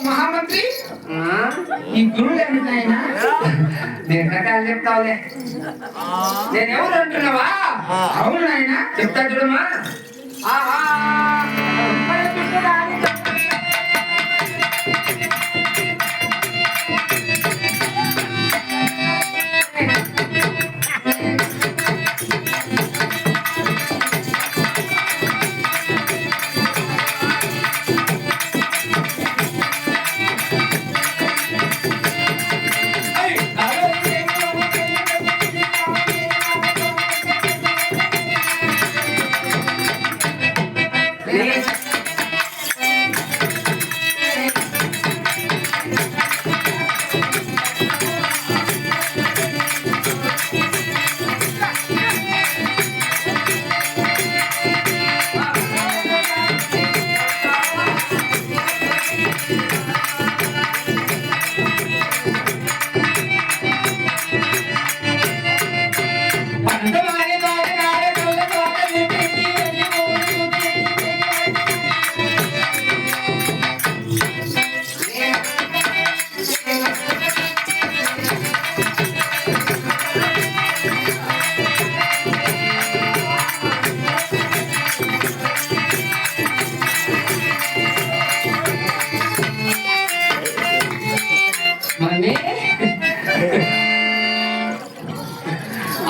మహామంత్రి ఈ గురువు ఏమిటైనా నేను రకాలు చెప్తావులే. నేను ఎవరు అంటున్నావా? అవును నాయన చెప్తా చూడమ్మా.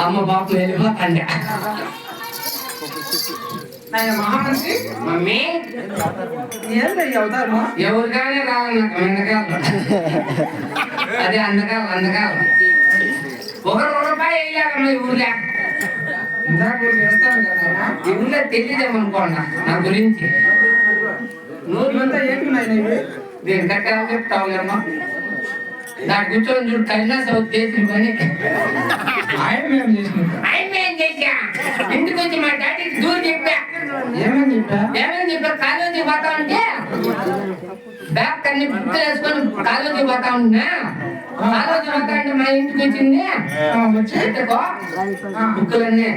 అమ్మ బాపు వెళ్ళిపోతాండి. మహామంత్రి మమ్మీ ఎవరిగానే రావాలి నాకు వెనకాల. అదే అందకాలం ఒక రూపాయి వేయలేకమ్మా ఈ ఊర్లే. ఈ ఊళ్ళో తెలియదేమనుకోండి నా గురించి. నేను కట్టాలి చెప్తావులేమ్మా. దాని కూర్చొని చూడు కైలాస చేసిన పని ఆయన చేసా. ఇంటికి వచ్చి మా డాడీకి దూరం చెప్పా. ఏమని చెప్పా? కాలేజీ పోతా ఉంటే బ్యాగ్ అన్ని బుక్కులు వేసుకొని కాలేజీ పోతా ఉంటున్నా. కాలేజీ పోతా ఉంటే మా ఇంటికి వచ్చింది. బుక్కులన్నీ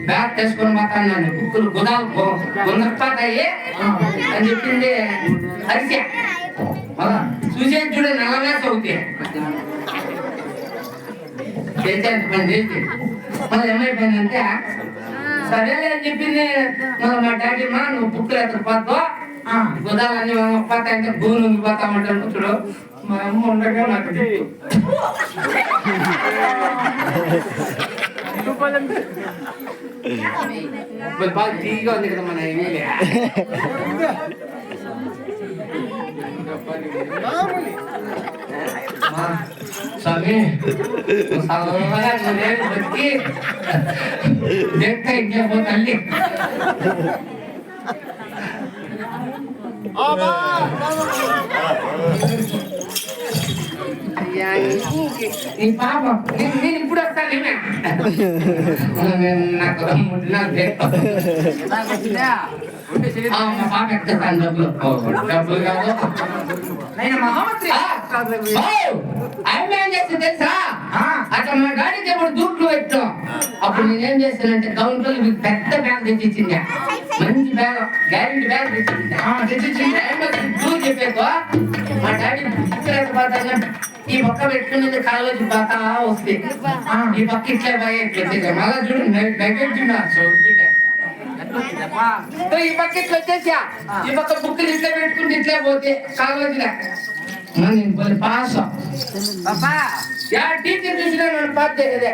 బ్యాగ్ వేసుకొని పోతా ఉన్నాను. బుక్కులు గుండెపోతాయి అని చెప్పింది. అరిసా చూసే చూడ నల్లగా చదువుతాయి చేసేంత పని చేసి మళ్ళీ ఏమైపోయిందంటే సరేలే అని చెప్పింది. మళ్ళీ మా డాడీ మా నువ్వు బుక్కులు ఎత్తకపోతావు గుదాలన్నీ పోతాయంటే భూమి ఉండిపోతా ఉంటాను. చూడు మా అమ్మ ఉండగా నాకు బాగా తీగా ఉంది కదా మన ఇల్లు. స్వామి బతికి ఇంకేపో తల్లి. నీ పాప నేను ఇప్పుడు వస్తాను. నాకు మా పాప ఎత్తాను డబ్బులు కాదు. మహామంత్రి ఆయన ఏం చేస్తే తెలుసా? అట్లా మా గాడికి ఎప్పుడు దూట్లు పెట్టాం. అప్పుడు నేనేం చేస్తానంటే కౌంటర్ పెద్ద బ్యాగ్ తెచ్చిచ్చింది. మంచి బ్యాగ్ గ్యారెంటీ బ్యాగ్ తెచ్చిచ్చింది. దూరు చెప్పేకో మా డాడీ పోతాను. ఈ పక్క పెట్టుకునేది కాలేజీ పోతా వస్తే ఈ పక్క ఇట్లా బాగా ఇట్లా మళ్ళా చూడు ఈ పక్క ఇట్లా వచ్చేసా. ఈ పక్క బుక్కులు ఇట్లా పెట్టుకుంటే ఇట్లా పోతే కాలేజీలో నేను పాస్ టీచర్ చూసినా పాస్ చేయలేదే.